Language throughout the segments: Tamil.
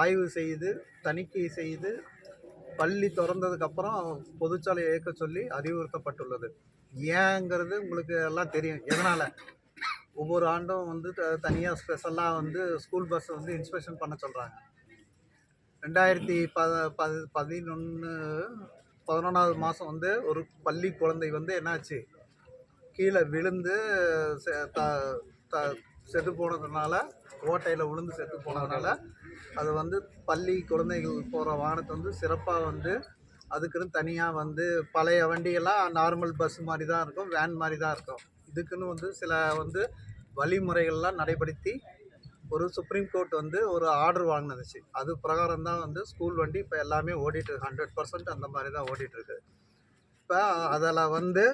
ஆய்வு செய்து தணிக்கை செய்து பள்ளி திறந்ததுக்கப்புறம் பொதுச்சாலை இயக்க சொல்லி அறிவுறுத்தப்பட்டுள்ளது. ஏங்கிறது உங்களுக்கு எல்லாம் தெரியும். எதனால் ஒவ்வொரு ஆண்டும் வந்து தனியாக ஸ்பெஷலாக வந்து ஸ்கூல் பஸ் வந்து இன்ஸ்பெக்ஷன் பண்ண சொல்கிறாங்க. 2011 மாதம் வந்து ஒரு பள்ளி குழந்தை வந்து என்னாச்சு, கீழே விழுந்து செத்து போனதுனால, ஓட்டையில் விழுந்து செத்து போனதுனால அது வந்து பள்ளி குழந்தைகள் போகிற வாகனத்தை வந்து சிறப்பாக வந்து அதுக்குன்னு தனியாக வந்து பழைய வண்டியெல்லாம் நார்மல் பஸ் மாதிரி தான் இருக்கும், வேன் மாதிரி தான் இருக்கும். இதுக்குன்னு வந்து சில வந்து வழிமுறைகள்லாம் நடைபடுத்தி ஒரு சுப்ரீம் கோர்ட் வந்து ஒரு ஆர்டர் வாங்கினதுச்சு. அது பிரகாரம் தான் வந்து ஸ்கூல் வண்டி இப்போ எல்லாமே ஓடிட்டுருக்கு. 100% அந்த மாதிரி தான் ஓடிட்டுருக்கு. இப்போ அதில் வந்து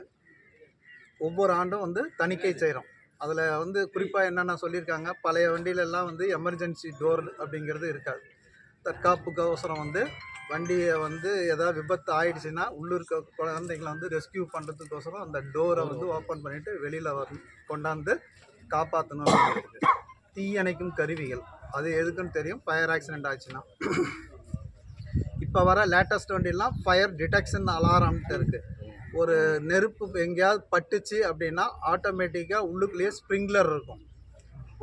ஒவ்வொரு ஆண்டும் வந்து தணிக்கை செய்கிறோம். அதில் வந்து குறிப்பாக என்னென்ன சொல்லியிருக்காங்க, பழைய வண்டியிலெல்லாம் வந்து எமர்ஜென்சி டோர் அப்படிங்கிறது இருக்காது. தற்காப்புக்கு அவசரம் வந்து வண்டியை வந்து ஏதாவது விபத்து ஆயிடுச்சுன்னா உள்ளூர்க்க குழந்தைங்களை வந்து ரெஸ்கியூ பண்ணுறதுக்கோசரம் அந்த டோரை வந்து ஓப்பன் பண்ணிவிட்டு வெளியில் கொண்டாந்து காப்பாற்றணும் அப்படிங்கிறது. தீயணைக்கும் கருவிகள் அது எதுக்குன்னு தெரியும், ஃபயர் ஆக்சிடெண்ட் ஆச்சுன்னா. இப்போ வர லேட்டஸ்ட் வண்டியெல்லாம் ஃபயர் டிடெக்ஷன் அலாரம்ட்டு இருக்குது. ஒரு நெருப்பு எங்கேயாவது பட்டுச்சு அப்படின்னா ஆட்டோமேட்டிக்காக உள்ளுக்குள்ளேயே ஸ்ப்ரிங்க்லர் இருக்கும்.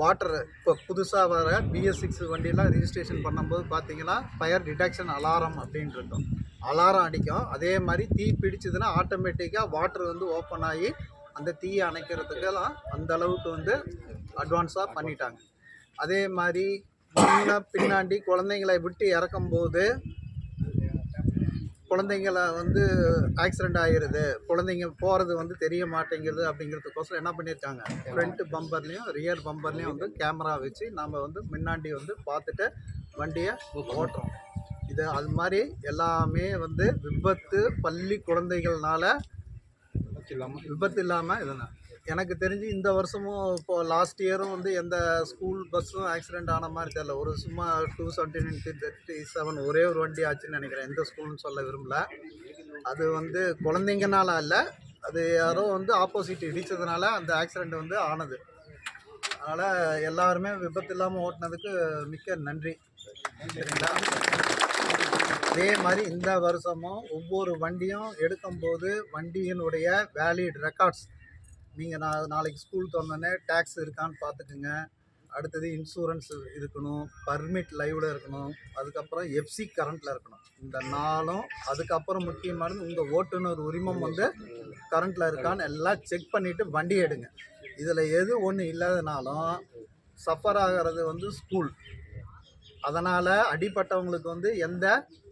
வாட்டர் இப்போ புதுசாக வர BS6 வண்டியெல்லாம் ரிஜிஸ்ட்ரேஷன் பண்ணும்போது பார்த்தீங்கன்னா ஃபயர் டிடெக்ஷன் அலாரம் அப்படின்னு இருக்கும். அலாரம் அடிக்கும். அதே மாதிரி தீ பிடிச்சதுன்னா ஆட்டோமேட்டிக்காக வாட்டர் வந்து ஓப்பன் ஆகி அந்த தீயை அணைக்கிறதுக்கெல்லாம் அந்த அளவுக்கு வந்து அட்வான்ஸாக பண்ணிட்டாங்க. அதே மாதிரி பின்னாடி குழந்தைங்களை விட்டு இறக்கும்போது குழந்தைங்களை வந்து ஆக்சிடெண்ட் ஆகிடுது, குழந்தைங்க போகிறது வந்து தெரிய மாட்டேங்கிறது அப்படிங்கிறதுக்கோசரம் என்ன பண்ணியிருக்காங்க, ஃப்ரண்ட் பம்பர்லேயும் ரியர் பம்பர்லேயும் வந்து கேமரா வச்சு நம்ம வந்து முன்னாடி வந்து பார்த்துட்டு வண்டியை ஓட்டுறோம். இது அது மாதிரி எல்லாமே வந்து விபத்து பள்ளி குழந்தைகள்னால விபத்து இல்லாமல் இதுனா எனக்கு தெரிஞ்சு இந்த வருஷமும் இப்போது லாஸ்ட் இயரும் வந்து எந்த ஸ்கூல் பஸ்ஸும் ஆக்சிடெண்ட் ஆன மாதிரி தெரியல. ஒரு சும்மா 279 ஒரே ஒரு வண்டி ஆச்சுன்னு நினைக்கிறேன். எந்த ஸ்கூல்னு சொல்ல விரும்பல. அது வந்து குழந்தைங்கனால இல்லை, அது யாரோ வந்து ஆப்போசிட் இடித்ததுனால அந்த ஆக்சிடெண்ட் வந்து ஆனது. அதனால் எல்லாருமே விபத்து இல்லாமல் ஓட்டினதுக்கு மிக்க நன்றி. சரிங்களா? அதே மாதிரி இந்த வருஷமும் ஒவ்வொரு வண்டியும் எடுக்கும்போது வண்டியினுடைய வேலிட் ரெக்கார்ட்ஸ் நீங்கள் நாளைக்கு ஸ்கூல் திறந்தோடனே டேக்ஸ் இருக்கான்னு பார்த்துக்குங்க. அடுத்தது இன்சூரன்ஸ் இருக்கணும், பர்மிட் லைவில் இருக்கணும், அதுக்கப்புறம் FC கரண்ட்டில் இருக்கணும். இந்த நாளும் அதுக்கப்புறம் முக்கியமானது உங்கள் ஓட்டுநர் உரிமம் வந்து கரண்ட்டில் இருக்கான்னு எல்லாம் செக் பண்ணிவிட்டு வண்டி எடுங்க. இதில் எது ஒன்று இல்லாதனாலும் சஃபர் ஆகிறது வந்து ஸ்கூல். அதனால் அடிப்பட்டவங்களுக்கு வந்து எந்த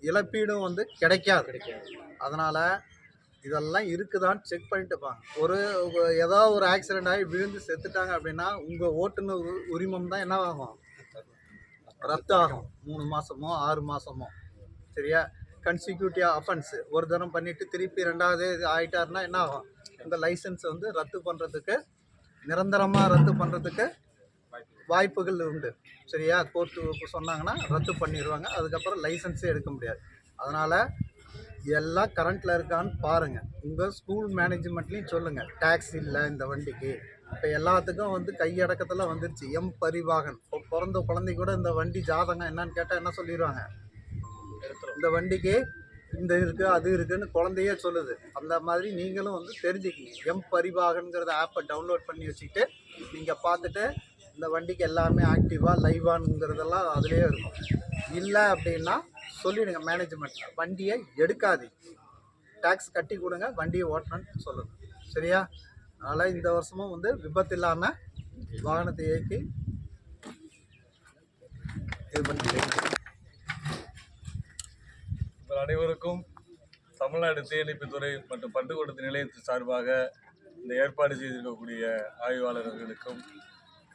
இழப்பீடும் வந்து கிடைக்காது. அதனால் இதெல்லாம் இருக்குதான்னு செக் பண்ணிட்டு பாங்க. ஏதாவது ஒரு ஆக்சிடெண்ட் ஆகி விழுந்து செத்துட்டாங்க அப்படின்னா உங்கள் ஓட்டுநர் உரிமம் தான் என்ன ஆகும், ரத்து ஆகும். 3 மாதமோ 6 மாதமோ. சரியா? கன்சிக்யூட்டிவ் அஃபென்ஸ் ஒரு தரம் பண்ணிவிட்டு திருப்பி 2வது ஆகிட்டாருன்னா என்ன ஆகும், உங்கள் லைசன்ஸ் வந்து ரத்து பண்ணுறதுக்கு, நிரந்தரமாக ரத்து பண்ணுறதுக்கு வாய்ப்புகள் உண்டு. சரியா? கோர்ட்டு சொன்னாங்கன்னா ரத்து பண்ணிடுவாங்க. அதுக்கப்புறம் லைசன்ஸே எடுக்க முடியாது. அதனால் எல்லாம் கரண்ட்டில் இருக்கான்னு பாருங்கள். உங்கள் ஸ்கூல் மேனேஜ்மெண்ட்லேயும் சொல்லுங்கள், டேக்ஸ் இல்லை இந்த வண்டிக்கு. இப்போ எல்லாத்துக்கும் வந்து கையடக்கத்தில் வந்துருச்சு பரிவாகன். இப்போ பிறந்த குழந்தை கூட இந்த வண்டி ஜாதகம் என்னன்னு கேட்டால் என்ன சொல்லிடுவாங்க, இந்த வண்டிக்கு இந்த இருக்குது அது இருக்குதுன்னு குழந்தையே சொல்லுது. அந்த மாதிரி நீங்களும் வந்து தெரிஞ்சுக்கிங்க. பரிவாகன்கிறத ஆப்பை டவுன்லோட் பண்ணி வச்சுக்கிட்டு நீங்கள் பார்த்துட்டு இந்த வண்டிக்கு எல்லாமே ஆக்டிவாக லைவானுங்கிறதெல்லாம் அதுலேயே இருக்கும். இல்லை அப்படின்னா சொல்லிவிடுங்க மேனேஜ்மெண்ட், வண்டியை எடுக்காதீங்க, டேக்ஸ் கட்டி கொடுங்க, வண்டியை ஓட்டணும்னு சொல்லுங்கள். சரியா? அதனால் இந்த வருஷமும் வந்து விபத்து இல்லாமல் வாகனத்தை இயக்கி இது பண்ணிக்கிறீங்க. அனைவருக்கும் தமிழ்நாடு தீயணைப்புத்துறை மற்றும் பட்டுக்கோட்டத்து நிலையத்தின் சார்பாக இந்த ஏற்பாடு செய்திருக்கக்கூடிய ஆய்வாளர்களுக்கும்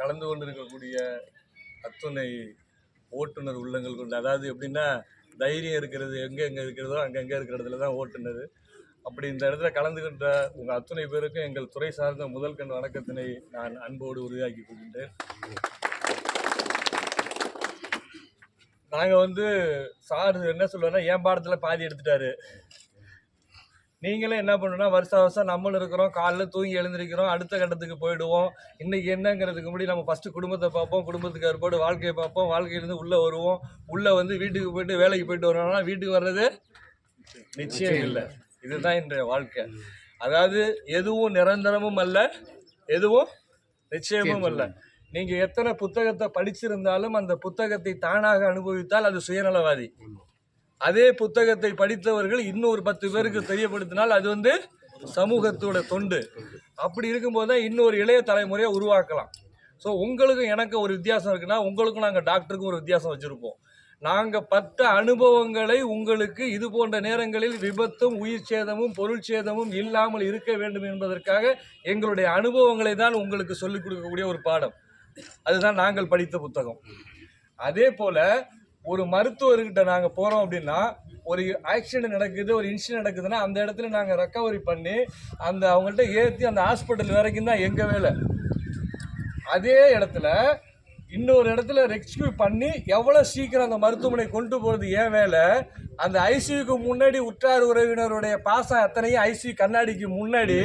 கலந்து கொண்டிருக்கக்கூடிய அத்துணை ஓட்டுநர் உள்ளங்கள் கொண்டு, அதாவது எப்படின்னா தைரியம் இருக்கிறது எங்கே இருக்கிறதோ அங்கங்கே இருக்கிற இடத்துல தான் ஓட்டுநர். அப்படி இந்த இடத்துல கலந்துகின்ற உங்கள் அத்துணை பேருக்கும் எங்கள் துறை சார்ந்த முதல் கண் வணக்கத்தினை நான் அன்போடு உருவாக்கி கொள்கின்றேன். நாங்கள் வந்து சார் என்ன சொல்லுவோன்னா, என் பாடத்தில் பாதி எடுத்துட்டாரு, நீங்களே என்ன பண்ணணும்னா வருஷம் வருஷம் நம்மளும் இருக்கிறோம், காலைல தூங்கி எழுந்திருக்கிறோம், அடுத்த கட்டத்துக்கு போயிடுவோம். இன்னைக்கு என்னங்கிறதுக்கு முன்னாடி நம்ம ஃபஸ்ட்டு குடும்பத்தை பார்ப்போம், குடும்பத்துக்கு ஏற்பாடு வாழ்க்கையை பார்ப்போம், வாழ்க்கையிலேருந்து உள்ளே வருவோம், உள்ளே வந்து வீட்டுக்கு போயிட்டு வேலைக்கு போயிட்டு வரோம்னா வீட்டுக்கு வர்றது நிச்சயம் இல்லை. இதுதான் இன்றைய வாழ்க்கை. அதாவது எதுவும் நிரந்தரமும் அல்ல, எதுவும் நிச்சயமும் அல்ல. நீங்கள் எத்தனை புத்தகத்தை படிச்சிருந்தாலும் அந்த புத்தகத்தை தானாக அனுபவித்தால் அது சுயநலவாதி. அதே புத்தகத்தை படித்தவர்கள் இன்னொரு 10 பேருக்கு தெரியப்படுத்தினால் அது வந்து சமூகத்தோட தொண்டு. அப்படி இருக்கும்போது தான் இன்னொரு இளைய தலைமுறையை உருவாக்கலாம். ஸோ உங்களுக்கும் எனக்கு ஒரு வித்தியாசம் இருக்குன்னா, உங்களுக்கும் நாங்கள் டாக்டருக்கும் ஒரு வித்தியாசம் வச்சுருப்போம். நாங்கள் 10 அனுபவங்களை உங்களுக்கு இது போன்ற நேரங்களில் விபத்தும் உயிர் சேதமும் பொருள் சேதமும் இல்லாமல் இருக்க வேண்டும் என்பதற்காக எங்களுடைய அனுபவங்களை தான் உங்களுக்கு சொல்லிக் கொடுக்கக்கூடிய ஒரு பாடம். அதுதான் நாங்கள் படித்த புத்தகம். அதே போல் ஒரு மருத்துவர்கிட்ட நாங்கள் போகிறோம் அப்படின்னா, ஒரு ஆக்சிடென்ட் நடக்குது, ஒரு இன்சிடென்ட் நடக்குதுன்னா அந்த இடத்துல நாங்கள் ரெக்கவரி பண்ணி அந்த அவங்கள்ட்ட ஏற்றி அந்த ஹாஸ்பிட்டல் வரைக்கும் தான் எங்கள் வேலை. அதே இடத்துல இன்னொரு இடத்துல ரெஸ்கியூ பண்ணி எவ்வளோ சீக்கிரம் அந்த மருத்துவமனை கொண்டு போகிறது ஏன் வேலை. அந்த ஐசியூக்கு முன்னாடி உற்றார் உறவினருடைய பாசம் அத்தனையும் ஐசியூ கண்ணாடிக்கு முன்னாடி.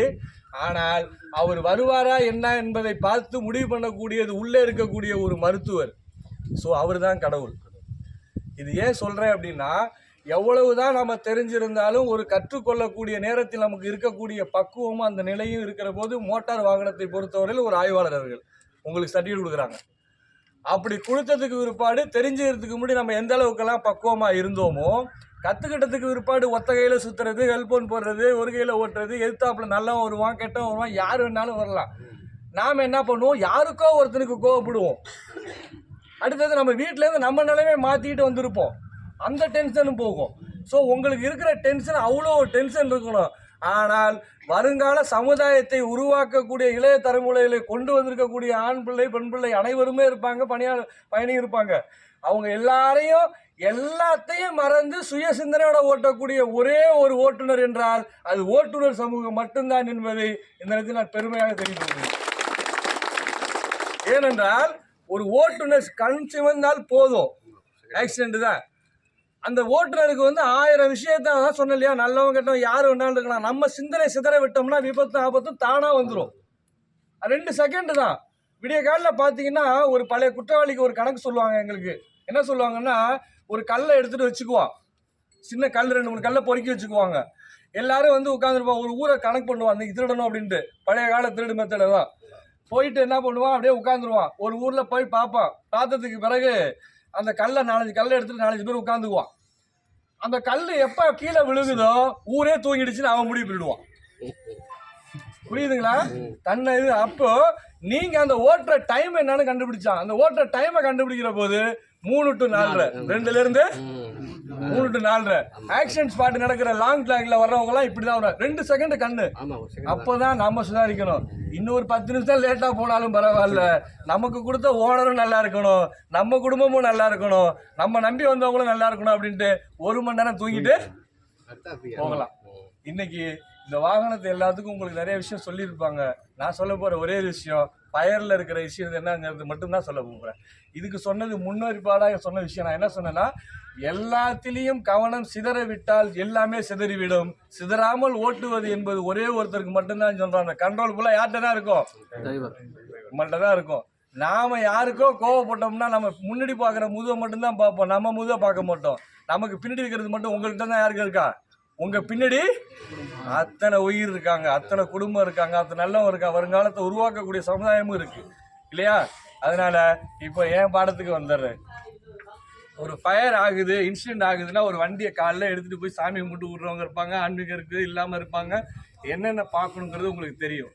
ஆனால் அவர் வருவாரா என்ன என்பதை பார்த்து முடிவு பண்ணக்கூடியது உள்ளே இருக்கக்கூடிய ஒரு மருத்துவர். ஸோ அவர் தான் கடவுள். இது ஏன் சொல்கிறேன் அப்படின்னா, எவ்வளவுதான் நம்ம தெரிஞ்சிருந்தாலும் ஒரு கற்றுக்கொள்ளக்கூடிய நேரத்தில் நமக்கு இருக்கக்கூடிய பக்குவமும் அந்த நிலையும் இருக்கிற போது மோட்டார் வாகனத்தை பொறுத்தவரையில் ஒரு ஆய்வாளர் அவர்கள் உங்களுக்கு சர்டிஃபிகேட் கொடுக்குறாங்க. அப்படி கொடுத்ததுக்கு பிற்பாடு தெரிஞ்சுக்கிறதுக்கு முன்னாடி நம்ம எந்த அளவுக்கெல்லாம் பக்குவமாக இருந்தோமோ, கற்றுக்கிட்டதுக்கு பிற்பாடு ஒத்த கையில் சுற்றுறது, ஹெல்போன் போடுறது, ஒரு கையில் ஓட்டுறது, எதிர்த்தாப்பில் நல்லவன் வருவான் கெட்டவன் வருவான், யார் வேணாலும் வரலாம். நாம் என்ன பண்ணுவோம், யாருக்கோ ஒருத்தனுக்கு கோவப்படுவோம். அடுத்தது நம்ம வீட்டிலேருந்து நம்ம நிலைமை மாற்றிக்கிட்டு வந்திருப்போம், அந்த டென்ஷனும் போகும். ஸோ உங்களுக்கு இருக்கிற டென்ஷன் அவ்வளோ டென்ஷன் இருக்கணும். ஆனால் வருங்கால சமுதாயத்தை உருவாக்கக்கூடிய இளைய தலைமுறைகளை கொண்டு வந்திருக்கக்கூடிய ஆண் பிள்ளை பெண் பிள்ளை அனைவருமே இருப்பாங்க, பயணி இருப்பாங்க. அவங்க எல்லாத்தையும் மறந்து சுய சிந்தனையோட ஓட்டக்கூடிய ஒரே ஒரு ஓட்டுநர் என்றால் அது ஓட்டுநர் சமூகம் மட்டும்தான் என்பதை இந்த நேரத்தில் நான் பெருமையாக தெரிவிக்கிறேன். ஏனென்றால் ஒரு ஓட்டுநர் கண் சிவந்தால் போதும், ஆக்சிடென்ட் தான். அந்த ஓட்டுநருக்கு வந்து 1000 விஷயத்தான் சொன்ன இல்லையா, நல்லவங்க கெட்டவங்க யார் வேணாலும் இருக்கலாம். நம்ம சிந்தனை சிதற விட்டோம்னா விபத்தும் ஆபத்தும் தானாக வந்துடும். 2 செகண்ட் தான். விடிய காலில் பார்த்தீங்கன்னா ஒரு பழைய குற்றவாளிக்கு ஒரு கணக்கு சொல்லுவாங்க. எங்களுக்கு என்ன சொல்லுவாங்கன்னா, ஒரு கல்லை எடுத்துகிட்டு வச்சுக்குவான், சின்ன கல் 2-3 கல்லை பொறுக்கி வச்சுக்குவாங்க. எல்லாரும் வந்து உட்காந்துருப்பான், ஒரு ஊரை கணக்கு பண்ணுவான், அன்றைக்கி திருடணும் அப்படின்ட்டு. பழைய கால திருடு மெத்தடை தான். போயிட்டு என்ன பண்ணுவான், அப்படியே உட்காந்துருவான். ஒரு ஊரில் போய் பார்ப்பான். பார்த்ததுக்கு பிறகு அந்த கல்லை 4-5 கல்லை எடுத்துட்டு 4-5 பேர் உட்காந்துக்குவான். அந்த கல் எப்போ கீழே விழுகுதோ ஊரே தூங்கிடுச்சுன்னு அவன் முடிவு பண்ணிடுவான். புரியுதுங்களா? தன்னை இது. அப்போ நீங்க அந்த ஓட்டுற டைம் என்னன்னு கண்டுபிடிச்சான். அந்த ஓட்டுற டைமை கண்டுபிடிக்கிற போது 3 to 4 2ல இருந்து 3 to 4 ஆக்சிடென்ட் ஸ்பாட் நடக்கிற லாங் ட்ராக்ல வர்றவங்க எல்லாம் இப்படிதான் வரும். 2 செகண்ட் கண்ணு. அப்போதான் நம்ம சுதாரிக்கணும். இன்னொரு 10 நிமிஷம் லேட்டா போனாலும் பரவாயில்ல, நமக்கு கொடுத்த ஓனரும் நல்லா இருக்கணும், நம்ம குடும்பமும் நல்லா இருக்கணும், நம்ம நம்பி வந்தவங்களும் நல்லா இருக்கணும் அப்படின்ட்டு 1 மணி நேரம் தூங்கிட்டு போகலாம். இன்னைக்கு இந்த வாகனத்தை எல்லாத்துக்கும் உங்களுக்கு நிறைய விஷயம் சொல்லியிருப்பாங்க. நான் சொல்ல போகிற ஒரே விஷயம் ஃபயரில் இருக்கிற விஷயம் என்னங்கிறது மட்டும்தான் சொல்ல போகிறேன். இதுக்கு சொன்னது முன்னறிப்பாடாக சொன்ன விஷயம். நான் என்ன சொன்னேன்னா, எல்லாத்திலையும் கவனம் சிதற விட்டால் எல்லாமே சிதறிவிடும். சிதறாமல் ஓட்டுவது என்பது ஒரே ஒருத்தருக்கு மட்டும்தான் சொல்கிறாங்க. அந்த கண்ட்ரோல் ஃபுல்லாக யார்கிட்ட தான் இருக்கும், நம்மள்கிட்ட தான் இருக்கும். நாம் யாருக்கோ கோவப்பட்டோம்னா நம்ம முன்னாடி பார்க்குற முதுவை மட்டும்தான் பார்ப்போம், நம்ம முதுவை பார்க்க மாட்டோம். நமக்கு பின்னாடி இருக்கிறது மட்டும் உங்கள்கிட்ட தான் யாருக்கு இருக்கா, உங்கள் பின்னாடி அத்தனை உயிர் இருக்காங்க, அத்தனை குடும்பம் இருக்காங்க, அத்தனை நல்லவங்க இருக்காங்க, வருங்காலத்தை உருவாக்கக்கூடிய சமுதாயமும் இருக்குது இல்லையா? அதனால் இப்போ என் பாடத்துக்கு வந்துடுறேன். ஒரு ஃபயர் ஆகுது, இன்சிடென்ட் ஆகுதுன்னா ஒரு வண்டியை காலைல எடுத்துகிட்டு போய் சாமி கும்பிட்டு விட்றவங்க இருப்பாங்க, ஆன்மீகம் இருக்குது இல்லாமல் இருப்பாங்க. என்னென்ன பார்க்கணுங்கிறது உங்களுக்கு தெரியும்.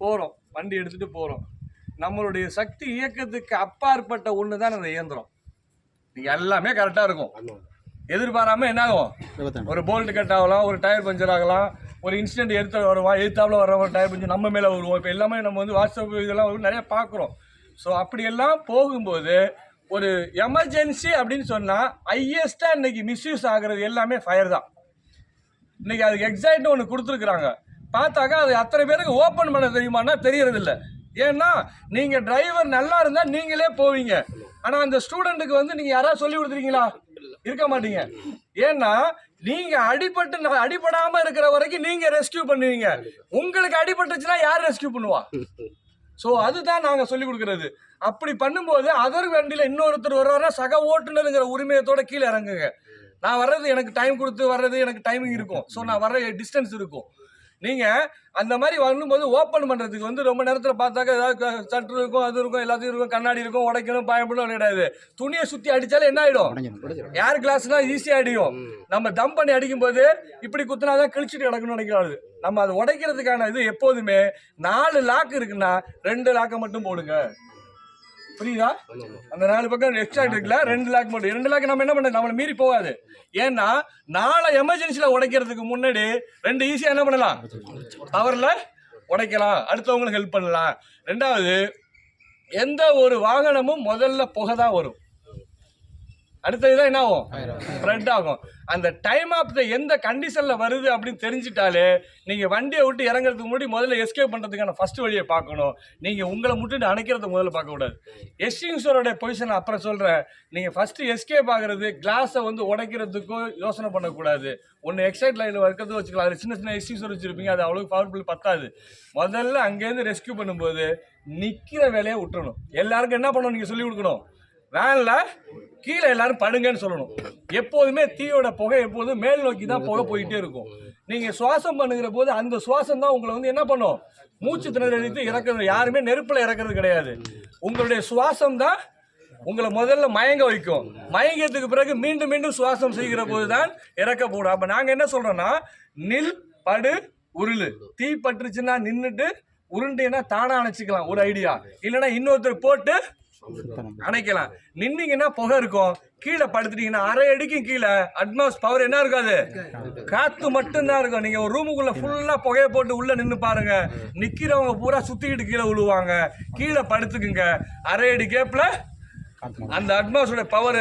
போகிறோம், வண்டி எடுத்துகிட்டு போகிறோம். நம்மளுடைய சக்தி இயக்கத்துக்கு அப்பாற்பட்ட ஒன்று தான் அந்த இயந்திரம். எல்லாமே கரெக்டாக இருக்கும். எதிர்பாராமல் என்ன ஆகும், ஒரு போல்ட் கட் ஆகலாம், ஒரு டயர் பஞ்சர் ஆகலாம், ஒரு இன்சிடென்ட் எதிர்த்தாப்புல வர்றவங்க டயர் பஞ்சர் நம்ம மேலே வருவோம். இப்போ எல்லாமே நம்ம வந்து வாட்ஸ்அப் இதெல்லாம் நிறைய பார்க்குறோம். ஸோ அப்படியெல்லாம் போகும்போது ஒரு எமர்ஜென்சி அப்படின்னு சொன்னால் ஹையஸ்ட்டாக இன்றைக்கி மிஸ்யூஸ் ஆகிறது எல்லாமே ஃபயர் தான். இன்றைக்கி அதுக்கு எக்ஸாக்ட்னு ஒன்று கொடுத்துருக்குறாங்க. பார்த்தாக்கா அது அத்தனை பேருக்கு ஓப்பன் பண்ண தெரியுமான்னா தெரியறதில்ல. ஏன்னா நீங்கள் டிரைவர் நல்லா இருந்தால் நீங்களே போவீங்க. ஆனால் அந்த ஸ்டூடெண்ட்டுக்கு வந்து நீங்கள் யாராவது சொல்லி கொடுத்துருக்கீங்களா? இருக்க மாட்டீங்க. ஏன்னா நீங்க அடிபடாம இருக்கிற வரைக்கும் நீங்க ரெஸ்கியூ பண்ணுவீங்க. உங்களுக்கு அடிபட்டுச்சுன்னா யார் ரெஸ்கியூ பண்ணுவா? ஸோ அதுதான் நாங்கள் சொல்லிக் கொடுக்கறது. அப்படி பண்ணும்போது அதர் வண்டியில் இன்னொருத்தர் வர்றாருன்னா சக ஓட்டுநருங்கிற உரிமையத்தோட கீழே இறங்குங்க. நான் வர்றது எனக்கு டைம் கொடுத்து வர்றது எனக்கு டைமிங் இருக்கும். ஸோ நான் வர்ற டிஸ்டன்ஸ் இருக்கும். நீங்கள் அந்த மாதிரி வரும்போது ஓப்பன் பண்ணுறதுக்கு வந்து ரொம்ப நேரத்தில் பார்த்தாக்க ஏதாவது சட்ரு இருக்கும், அது இருக்கும், எல்லாத்தையும் இருக்கும், கண்ணாடி இருக்கும், உடைக்கணும், பயப்படும் கிடையாது. துணியை சுற்றி அடித்தாலும் என்ன ஆகிடும்? ஏர் கிளாஸ்னா ஈஸியாக அடிக்கும். நம்ம தம் பண்ணி அடிக்கும்போது இப்படி குத்துனா தான் கிழிச்சிட்டு கிடக்கணும்னு நினைக்கிறாரு. நம்ம அதை உடைக்கிறதுக்கான இது எப்போதுமே 4 லாக் இருக்குன்னா 2 லாக்கை மட்டும் போடுங்க. புரியுதா? அந்த 4 பக்கம் எக்ஸ்ட்ரா இருக்குல்ல, 2 லாக் மட்டும். 2 லாக் நம்ம என்ன பண்ண நம்மளை மீறி போகாது. ஏன்னா 4 எமர்ஜென்சியில் உடைக்கிறதுக்கு முன்னாடி 2 ஈஸியாக என்ன பண்ணலாம்? பவரில் உடைக்கலாம், அடுத்தவங்களுக்கு ஹெல்ப் பண்ணலாம். 2வது, எந்த ஒரு வாகனமும் முதல்ல புகை தான் வரும், அடுத்ததுதான் என்ன ஆகும்? ஸ்ப்ரெட் ஆகும். அந்த டைம் ஆஃப் த எந்த கண்டிஷனில் வருது அப்படின்னு தெரிஞ்சிட்டாலே நீங்கள் வண்டியை விட்டு இறங்குறதுக்கு முன்னாடி முதல்ல எஸ்கேப் பண்ணுறதுக்கான ஃபர்ஸ்ட் வழியை பார்க்கணும். நீங்கள் உங்களை முட்டுட்டு அணைக்கிறத முதல்ல பார்க்கக்கூடாது. எஸ்டிங்ஸரோடைய பொசிஷன் அப்புறம் சொல்கிறேன். நீங்கள் ஃபஸ்ட்டு எஸ்கேப் ஆகிறது கிளாஸை வந்து உடைக்கிறதுக்கும் யோசனை பண்ணக்கூடாது. ஒன்று எக்ஸைட் லைனில் இருக்கிறது வச்சுக்கலாம். அது சின்ன சின்ன எஸ்டிங்ஸர் வச்சுருப்பீங்க, அது அவ்வளோ பவர்ஃபுல் பத்தாது. முதல்ல அங்கேருந்து ரெஸ்கியூ பண்ணும்போது நிற்கிற வேலையை விட்டுறணும். எல்லாருக்கும் என்ன பண்ணணும் நீங்கள் சொல்லிக் கொடுக்கணும். வேனில் கீழே எல்லாரும் படுங்கன்னு சொல்லணும். எப்போதுமே தீயோட புகை எப்போதும் மேல் நோக்கி தான் புகை போயிட்டே இருக்கும். நீங்கள் சுவாசம் பண்ணுகிற போது அந்த சுவாசம் தான் உங்களை வந்து என்ன பண்ணும்? மூச்சு திணறடித்து இறக்குறது. யாருமே நெருப்பில் இறக்குறது கிடையாது. உங்களுடைய சுவாசம் தான் உங்களை முதல்ல மயங்க வைக்கும். மயங்கத்துக்கு பிறகு மீண்டும் மீண்டும் சுவாசம் செய்கிற போது தான் இறக்க போடும். அப்போ நாங்கள் என்ன சொல்கிறோன்னா, நில், படு, உருளு. தீ பட்டுருச்சுன்னா நின்றுட்டு, உருண்டினா தானாக அணைச்சிக்கலாம் ஒரு ஐடியா. இல்லைன்னா இன்னொருத்தர் போட்டு அணைக்கலாம். நின்னீங்கன்னா புகை இருக்கும், கீழே படுத்துட்டீங்கன்னா அரை அடிக்கும் கீழே அட்மாஸ் பவர் என்ன இருக்காது, காத்து மட்டும்தான் இருக்கும். நீங்க ஒரு ரூமுக்குள்ள ஃபுல்லா புகையை போட்டு உள்ள நின்று பாருங்க, நிக்கிறவங்க பூரா சுத்திக்கிட்டு கீழே விழுவாங்க. கீழே படுத்துக்குங்க, அரை அடி கேப்ல அந்த அட்மாஸோட பவர்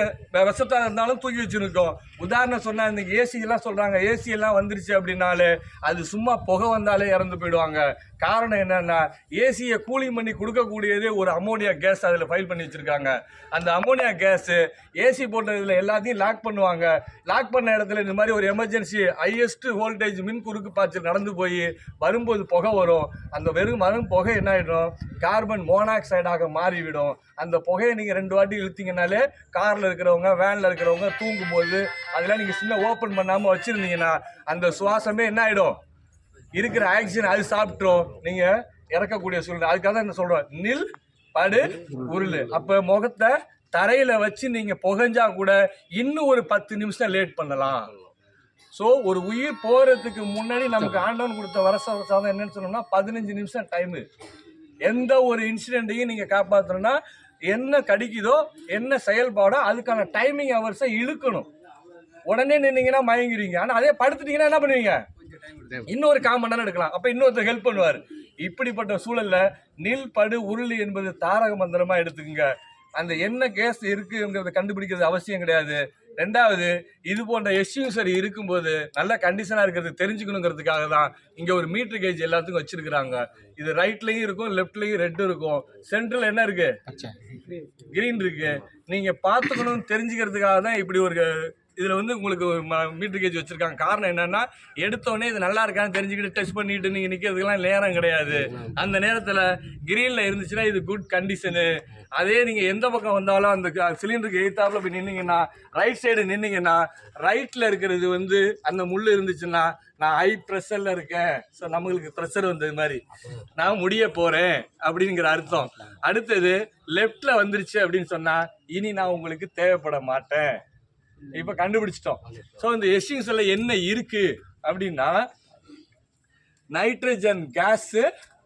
விஷத்தாக இருந்தாலும் தூக்கி வச்சுருக்கோம். உதாரணம் சொன்னால் இன்றைக்கி ஏசி எல்லாம் சொல்கிறாங்க, ஏசி எல்லாம் வந்துருச்சு அப்படின்னாலே அது சும்மா புகை வந்தாலே இறந்து போயிடுவாங்க. காரணம் என்னென்னா, ஏசியை கூலிங் பண்ணி கொடுக்கக்கூடியதே ஒரு அமோனியா கேஸ் அதில் ஃபைல் பண்ணி வச்சுருக்காங்க. அந்த அமோனியா கேஸு ஏசி போட்டதில் எல்லாத்தையும் லாக் பண்ணுவாங்க. லாக் பண்ண இடத்துல இந்த மாதிரி ஒரு எமர்ஜென்சி ஹையஸ்ட் வோல்டேஜ் மின் குறுக்கு பாய்ச்சல் நடந்து போய் வரும்போது புகை வரும். அந்த வரும் புகை என்ன ஆகிடும்? கார்பன் மோனாக்சைடாக மாறிவிடும். அந்த புகையை நீங்கள் 2 வாட்டி இழுத்தீங்கனாலே காரில் இருக்கிறவங்க, வேனில் இருக்கிறவங்க தூங்கும்போது அதெல்லாம் நீங்கள் சின்ன ஓப்பன் பண்ணாமல் வச்சுருந்தீங்கன்னா அந்த சுவாசமே என்ன ஆகிடும்? இருக்கிற ஆக்சிஜன் அது சாப்பிட்ரும், நீங்கள் இறக்கக்கூடிய சூழ்நிலை. அதுக்காக தான் என்ன சொல்கிறோம், நில், படு, உருளு. அப்போ முகத்தை தரையில் வச்சு நீங்கள் புகஞ்சா கூட இன்னும் ஒரு 10 நிமிஷம் லேட் பண்ணலாம். ஸோ ஒரு உயிர் போகிறதுக்கு முன்னாடி நமக்கு ஆண்டவன் கொடுத்த வரசாதம் என்னன்னு சொன்னோம்னா 15 நிமிஷம் டைமு. எந்த ஒரு இன்சிடெண்ட்டையும் நீங்கள் காப்பாற்றணும்னா என்ன கடிக்குதோ என்ன செயல்பாடோ அதுக்கான டைமிங் ஹவர்ஸை இழுக்கணும். உடனே நின்னீங்கன்னா மயங்கிடுவீங்க. ஆனால் அதே படுத்துட்டீங்கன்னா என்ன பண்ணுவீங்க? இன்னொரு 1/4 மணி நேரம் எடுக்கலாம். அப்போ இன்னொருத்தர் ஹெல்ப் பண்ணுவார். இப்படிப்பட்ட சூழலில் நில், படு, உருளி என்பது தாரக மந்திரமாக எடுத்துக்கோங்க. அந்த என்ன கேஸ் இருக்குங்கிறத கண்டுபிடிக்கிறது அவசியம் கிடையாது. 2வது, இது போன்ற எஸ்யூசர் இருக்கும்போது நல்ல கண்டிஷனாக இருக்கிறது தெரிஞ்சுக்கணுங்கிறதுக்காக தான் இங்கே ஒரு மீட்டர் கேஜ் எல்லாத்துக்கும் வச்சுருக்குறாங்க. இது ரைட்லேயும் இருக்கும், லெஃப்ட்லேயும் ரெட் இருக்கும், சென்ட்ரல் என்ன இருக்குது? கிரீன் இருக்குது. நீங்கள் பார்த்துக்கணும்னு தெரிஞ்சுக்கிறதுக்காக தான் இப்படி ஒரு இதில் வந்து உங்களுக்கு மீட்டர் கேஜ் வச்சுருக்காங்க. காரணம் என்னென்னா, எடுத்தோடனே இது நல்லா இருக்கான்னு தெரிஞ்சுக்கிட்டு டெஸ்ட் பண்ணிவிட்டு நீங்கள் நிற்கிறதுக்கெல்லாம் நேரம் கிடையாது. அந்த நேரத்தில் கிரீனில் இருந்துச்சுன்னா இது குட் கண்டிஷனு. அதே நீங்கள் எந்த பக்கம் வந்தாலும் அந்த சிலிண்டருக்கு எய்த்தாப்பில் போய் நின்னீங்கன்னா, ரைட் சைடு நின்னீங்கன்னா, ரைட்டில் இருக்கிறது வந்து அந்த முள் இருந்துச்சுன்னா நான் ஹை ப்ரெஷரில் இருக்கேன், ஸோ நம்மளுக்கு ப்ரெஷர் வந்தது மாதிரி நான் முடிய போகிறேன் அப்படிங்கிற அர்த்தம். அடுத்தது லெஃப்டில் வந்துருச்சு அப்படின்னு சொன்னால் இனி நான் உங்களுக்கு தேவைப்பட மாட்டேன். இப்போ கண்டுபிடிச்சிட்டோம். ஸோ இந்த எஸ்யூசரில் என்ன இருக்குது அப்படின்னா, நைட்ரஜன் கேஸு,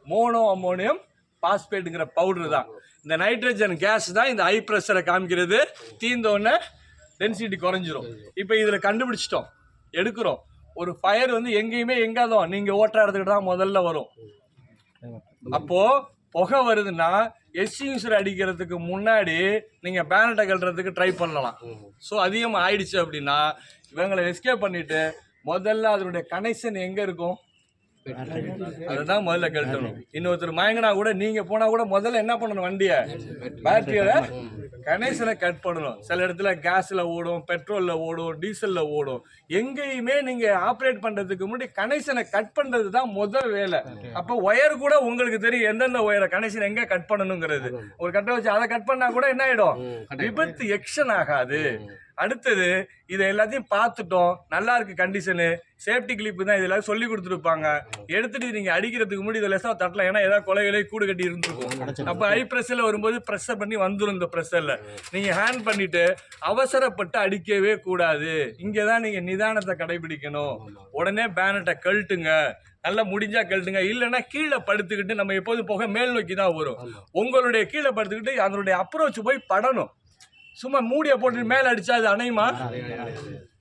மோனோ அமோனியம் பாஸ்பேட்டுங்கிற பவுடர் தான். இந்த நைட்ரஜன் கேஸ் தான் இந்த ஹை ப்ரெஷரை காமிக்கிறது. தீர்ந்தோடனே டென்சிட்டி குறைஞ்சிரும். இப்போ இதில் கண்டுபிடிச்சிட்டோம், எடுக்கிறோம். ஒரு ஃபயர் வந்து எங்கேயுமே எங்காதோம் நீங்கள் ஓட்டுற இடத்துக்கிட்ட தான் முதல்ல வரும். அப்போது புகை வருதுன்னா எஸ்யூசர் அடிக்கிறதுக்கு முன்னாடி நீங்கள் பேனட்டை கட்டுறதுக்கு ட்ரை பண்ணலாம். ஸோ அதிகமாக ஆயிடுச்சு அப்படின்னா இவங்களை எஸ்கேப் பண்ணிவிட்டு முதல்ல அதனுடைய கனெக்ஷன் எங்கே இருக்கும்? அதுதான் முதல்ல கழட்டணும். இன்னொருத்தர் மயங்கினா கூட நீங்க போனா கூட முதல்ல என்ன பண்ணணும், வண்டியை பேட்டரியோட கனெக்ஷனை கட் பண்ணணும். சில இடத்துல கேஸ்ல ஓடும், பெட்ரோல்ல ஓடும், டீசல்ல ஓடும். எங்கேயுமே நீங்க ஆப்ரேட் பண்றதுக்கு முன்னாடி கனெக்ஷனை கட் பண்றது தான் முதல் வேலை. அப்போ ஒயர் கூட உங்களுக்கு தெரியும் எந்தெந்த ஒயரை கனெக்ஷன் எங்க கட் பண்ணணுங்கிறது. ஒரு கட்டை வச்சு அதை கட் பண்ணா கூட என்ன ஆயிடும், விபத்து எக்ஷன் ஆகாது. அடுத்தது இதை எல்லாத்தையும் பார்த்துட்டோம், நல்லா இருக்கு கண்டிஷனு, சேஃப்டி கிளிப்பு தான் இதெல்லாம் சொல்லி கொடுத்துருப்பாங்க. எடுத்துட்டு நீங்க அடிக்கிறதுக்கு முன்னாடி இதை லெஸ்ஸாக தட்டலாம், ஏன்னா ஏதாவது கொலைகளை கூடு கட்டி இருந்துருக்கும். அப்போ ஹை ப்ரெஷர்ல வரும்போது ப்ரெஷர் பண்ணி வந்துடும். இந்த ப்ரெஷர்ல நீங்க ஹேண்ட் பண்ணிட்டு அவசரப்பட்டு அடிக்கவே கூடாது. இங்கதான் நீங்க நிதானத்தை கடைபிடிக்கணும். உடனே பேனட்டை கழட்டுங்க, நல்லா முடிஞ்சா கழட்டுங்க. இல்லைன்னா கீழே படுத்துக்கிட்டு, நம்ம எப்போதும் போக மேல் நோக்கி தான் வரும், உங்களுடைய கீழே படுத்துக்கிட்டு அதனுடைய அப்ரோச் போய் படணும். சும்மா மூடியை போட்டு மேலே அடிச்சா அது அணையுமா?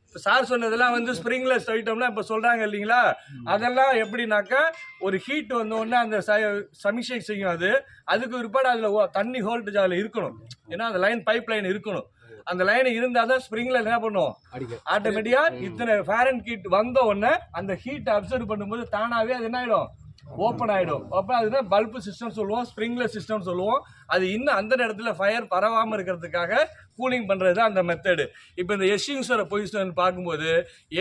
இப்போ சார் சொன்னதெல்லாம் வந்து ஸ்ப்ரிங்லெஸ் ஐட்டம்லாம் இப்போ சொல்கிறாங்க இல்லைங்களா, அதெல்லாம் எப்படின்னாக்கா ஒரு ஹீட் வந்தோடனே அந்த சமிஷை செய்யும். அதுக்கு பிற்பாடு அதில் தண்ணி ஹோல்டேஜ் அதில் இருக்கணும். ஏன்னா அந்த லைன் பைப் லைன் இருக்கணும். அந்த லைன் இருந்தால் தான் ஸ்ப்ரிங்ல என்ன பண்ணும், ஆட்டோமேட்டிக்காக இத்தனை ஃபேரன் ஹீட் வந்த உடனே அந்த ஹீட் அப்சர்வ் பண்ணும்போது தானாகவே அது என்ன ஆகிடும், ஓப்பன் ஆகிடும். அப்போ அதுதான் பல்பு சிஸ்டம் சொல்லுவோம், ஸ்ப்ரிங்லர் சிஸ்டம் சொல்லுவோம். அது இன்னும் அந்த இடத்துல ஃபயர் பரவாமல் இருக்கிறதுக்காக கூலிங் பண்ணுறது தான் அந்த மெத்தடு. இப்போ இந்த எஸ்யூஸோட பொசிஷன் பார்க்கும்போது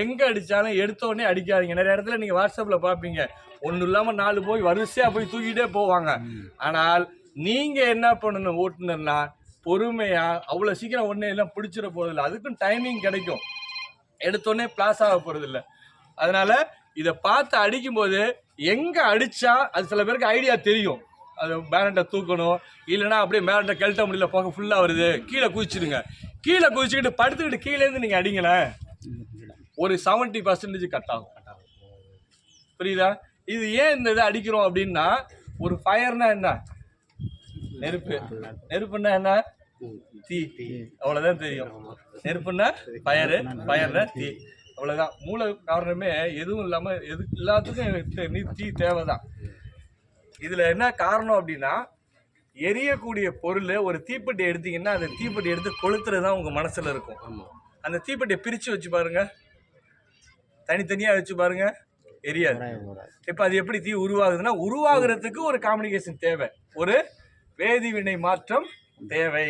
எங்கே அடித்தாலும் எடுத்தோடனே அடிக்காதீங்க. நிறைய இடத்துல நீங்கள் வாட்ஸ்அப்பில் பார்ப்பீங்க, ஒன்றும் இல்லாமல் 4 போய் வரிசையாக போய் தூக்கிட்டே போவாங்க. ஆனால் நீங்கள் என்ன பண்ணணும், ஓட்டுனர்னா பொறுமையாக, அவ்வளோ சீக்கிரம் ஒன்றே எல்லாம் பிடிச்சிட போகிறதில்ல, அதுக்கும் டைமிங் கிடைக்கும். எடுத்தோடனே பிளாஸ் ஆக போகிறதில்ல. அதனால் இதை பார்த்து அடிக்கும்போது எங்கே அடித்தா அது சில பேருக்கு ஐடியா தெரியும், அது பேனட்டை தூக்கணும், இல்லைனா அப்படியே பேனட்டை கழட்ட முடியல, போக ஃபுல்லாக வருது, கீழே குதிச்சிடுங்க. கீழே குதிச்சுக்கிட்டு படுத்துக்கிட்டு கீழேருந்து நீங்கள் அடிங்களேன், ஒரு 70% கட் ஆகும். புரியுதா? இது ஏன் இந்த இதை அடிக்கிறோம் அப்படின்னா, ஒரு ஃபயர்னா என்ன, நெருப்பு, நெருப்புன்னா என்ன, தீ, அவ்வளோதான் தெரியும். நெருப்புன்னா ஃபயரு, ஃபயர்னா தீ, அவ்வளோதான். மூல காரணமே எதுவும் இல்லாமல் எல்லாத்துக்கும் தீ தேவை தான். இதில் என்ன காரணம் அப்படின்னா, எரியக்கூடிய பொருள் ஒரு தீப்பெட்டி எடுத்தீங்கன்னா அந்த தீப்பெட்டி எடுத்து கொளுத்துறது தான் உங்கள் மனசில் இருக்கும். அந்த தீப்பெட்டியை பிரித்து வச்சு பாருங்க, தனித்தனியாக வச்சு பாருங்க, எரியாது. இப்போ அது எப்படி தீ உருவாகுதுன்னா, உருவாகிறதுக்கு ஒரு காம்யூனிகேஷன் தேவை, ஒரு வேதிவினை மாற்றம் தேவை.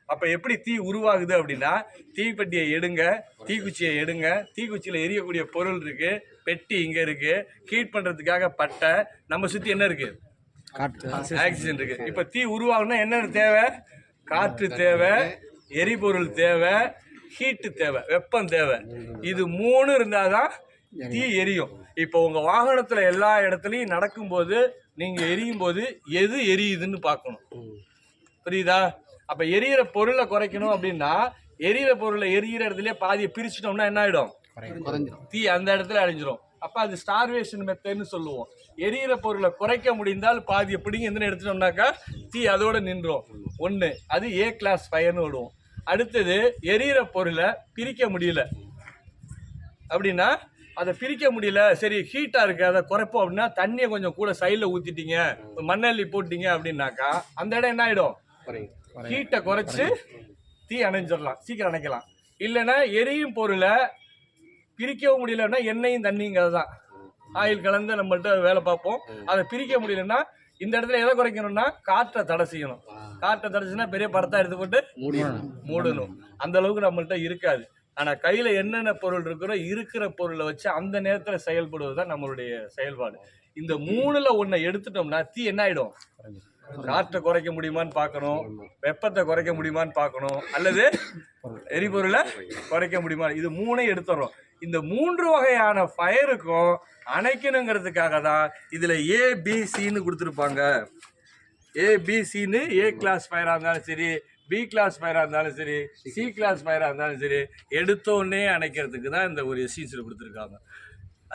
அப்போ எப்படி தீ உருவாகுது அப்படின்னா, தீப்பெட்டியை எடுங்க, தீக்குச்சியை எடுங்க, தீக்குச்சியில் எரியக்கூடிய பொருள் இருக்குது, பெட்டி இங்கே இருக்குது, ஹீட் பண்ணுறதுக்காக பட்டை, நம்ம சுற்றி என்ன இருக்குது, ஆக்சிஜன் இருக்குது. இப்போ தீ உருவாகணும்னா என்னென்ன தேவை, காற்று தேவை, எரிபொருள் தேவை, ஹீட்டு தேவை, வெப்பம் தேவை. இது 3 இருந்தால் தான் தீ எரியும். இப்போ உங்கள் வாகனத்தில் எல்லா இடத்துலையும் நடக்கும்போது நீங்கள் எரியும் போது எது எரியுதுன்னு பார்க்கணும். புரியுதா? அப்போ எரியிற பொருளை குறைக்கணும் அப்படின்னா, எரியிற பொருளை எரியிற இடத்துலயே பாதியை பிரிச்சுட்டோம்னா என்ன ஆகிடும், தீ அந்த இடத்துல அழிஞ்சிடும். அப்போ அது ஸ்டார்வேஷன் மெத்தட்னு சொல்லுவோம். எரியிற பொருளை குறைக்க முடிந்தால் பாதியை பிடிங்க எந்த எடுத்துட்டோம்னாக்கா தீ அதோட நின்றோம். ஒன்று, அது A கிளாஸ் ஃபயர்னு விடுவோம். அடுத்தது எரியிற பொருளை பிரிக்க முடியல அப்படின்னா, அதை பிரிக்க முடியல, சரி ஹீட்டாக இருக்குது அதை குறைப்போம் அப்படின்னா, தண்ணியை கொஞ்சம் கூட சைடில் ஊற்றிட்டீங்க, மண்ணள்ளி போட்டிங்க அப்படின்னாக்கா அந்த இடம் என்ன ஆகிடும், ஹீட்டை குறைச்சி தீ அணைஞ்சிடலாம், சீக்கிரம் அணைக்கலாம். இல்லைன்னா எரியும் பொருளை பிரிக்கவும் முடியலன்னா எண்ணெயும் தண்ணிங்கிறது தான், ஆயில் கலந்து நம்மள்ட்ட வேலை பார்ப்போம். அதை பிரிக்க முடியலன்னா இந்த இடத்துல எதை குறைக்கணும்னா காற்றை தடை செய்யணும். காற்றை தடை செய்யணும்னா பெரிய படத்தை எடுத்து போட்டு மூடணும். அந்த அளவுக்கு நம்மள்ட்ட இருக்காது. ஆனால் கையில் என்னென்ன பொருள் இருக்கிற பொருளை வச்சு அந்த நேரத்தில் செயல்படுவது தான் நம்மளுடைய செயல்பாடு. இந்த 3ல் ஒன்றை எடுத்துட்டோம்னா தீ என்ன ஆகிடும், காற்றை குறைக்க முடியுமான்னு பார்க்கணும், வெப்பத்தை குறைக்க முடியுமான்னு பார்க்கணும், அல்லது எரிபொருளை குறைக்க முடியுமா, இது 3ஐயும் எடுத்துடுறோம். இந்த 3 வகையான ஃபயருக்கும் அணைக்கணுங்கிறதுக்காக தான் இதில் ABCன்னு கொடுத்துருப்பாங்க. ABCன்னு A கிளாஸ் ஃபயராக இருந்தாலும் சரி, B கிளாஸ் ஃபயராக இருந்தாலும் சரி, C கிளாஸ் ஃபயராக இருந்தாலும் சரி, எடுத்தோடனே அணைக்கிறதுக்கு தான் இந்த ஒரு எஸ்சிஸில் கொடுத்துருக்காங்க.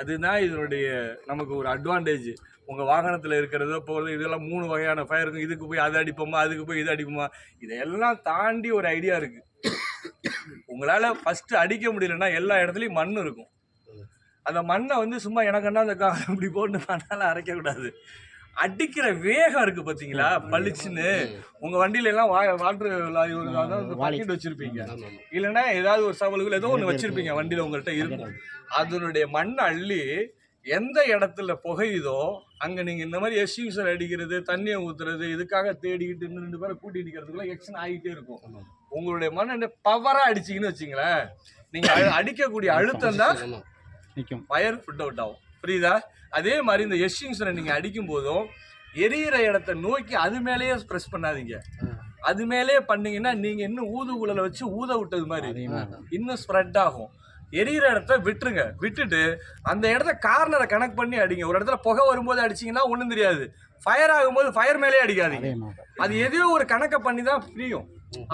அதுதான் இதனுடைய நமக்கு ஒரு அட்வான்டேஜ். உங்கள் வாகனத்தில் இருக்கிறதோ போகிறது இதெல்லாம் 3 வகையான ஃபயர் இருக்கும். இதுக்கு போய் அதை அடிப்போமா, அதுக்கு போய் இதை அடிப்போமா, இதெல்லாம் தாண்டி ஒரு ஐடியா இருக்குது. உங்களால் ஃபஸ்ட்டு அடிக்க முடியலன்னா எல்லா இடத்துலையும் மண் இருக்கும். அந்த மண்ணை வந்து சும்மா எனக்குன்னா அந்த இப்படி போட்டு பண்ணாலும் அரைக்கக்கூடாது. அடிக்கிற வேகம் இருக்குது பார்த்தீங்களா, பளிச்சுன்னு. உங்கள் வண்டியிலலாம் வாட்டர் லாரி பாக்கெட் வச்சுருப்பீங்க, இல்லைன்னா ஏதாவது ஒரு சவலுகள் ஏதோ ஒன்று வச்சுருப்பீங்க வண்டியில் உங்கள்கிட்ட இருக்கும். அதனுடைய மண்ணை அள்ளி எந்த இடத்துல புகையுதோ அங்கே நீங்கள் இந்த மாதிரி எஸ்யூசர் அடிக்கிறது, தண்ணியை ஊற்றுறது, இதுக்காக தேடிக்கிட்டு இன்னும் 2 பேரை கூட்டி அடிக்கிறதுக்குள்ள எக்ஷன் ஆகிட்டே இருக்கும். உங்களுடைய மன பவராக அடிச்சிங்கன்னு வச்சிங்களேன், நீங்கள் அடிக்கக்கூடிய அழுத்தம் தான் ஃபயர் ஃபுட் அவுட் ஆகும். புரியுதா? அதே மாதிரி இந்த எஸ்யூசரை நீங்கள் அடிக்கும் போதும் எரியிற இடத்த நோக்கி அது மேலேயே ப்ரெஸ் பண்ணாதீங்க. அது மேலேயே பண்ணீங்கன்னா நீங்கள் இன்னும் ஊதுகுழலை வச்சு ஊத விட்டது மாதிரி இன்னும் ஸ்ப்ரெட் ஆகும். எரியிற இடத்த விட்டுருங்க. விட்டுட்டு அந்த இடத்த கார்னரை கனெக்ட் பண்ணி அடிங்க. ஒரு இடத்துல புகை வரும்போது அடிச்சிங்கன்னா ஒன்றும் தெரியாது, ஃபயர் ஆகும்போது ஃபயர் மேலே அடிக்காதீங்க. அது எதையோ ஒரு கணக்கை பண்ணி தான் பிரியும்,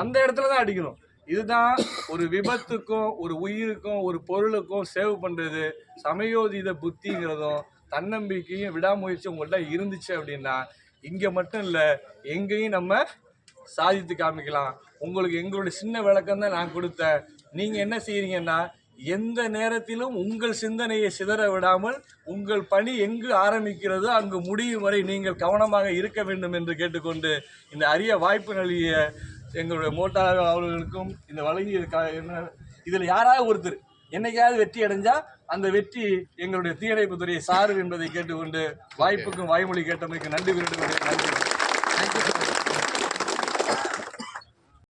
அந்த இடத்துல தான் அடிக்கணும். இதுதான் ஒரு விபத்துக்கும் ஒரு உயிருக்கும் ஒரு பொருளுக்கும் சேவ் பண்ணுறது. சமயோதித புத்திங்கிறதும் தன்னம்பிக்கையும் விடாமுயற்சி உங்கள்கிட்ட இருந்துச்சு அப்படின்னா இங்கே மட்டும் இல்லை, எங்கேயும் நம்ம சாதித்து காமிக்கலாம். உங்களுக்கு எங்களுடைய சின்ன விளக்கம் தான் நான் கொடுத்தேன். நீங்கள் என்ன செய்கிறீங்கன்னா, எந்த நேரத்திலும் உங்கள் சிந்தனையை சிதற விடாமல் உங்கள் பணி எங்கு ஆரம்பிக்கிறதோ அங்கு முடியும் வரை நீங்கள் கவனமாக இருக்க வேண்டும் என்று கேட்டுக்கொண்டு, இந்த அரிய வாய்ப்பு நல்கிய எங்களுடைய மோட்டார் அவர்களுக்கும் இந்த வழங்கிய இதில் யாராவது ஒருத்தர் என்னைக்காவது வெற்றி அடைஞ்சா அந்த வெற்றி எங்களுடைய தீயணைப்பு துறையை சாரும் என்பதை கேட்டுக்கொண்டு வாய்ப்புக்கும் வாய்மொழி கேட்டமைக்கு நன்றி.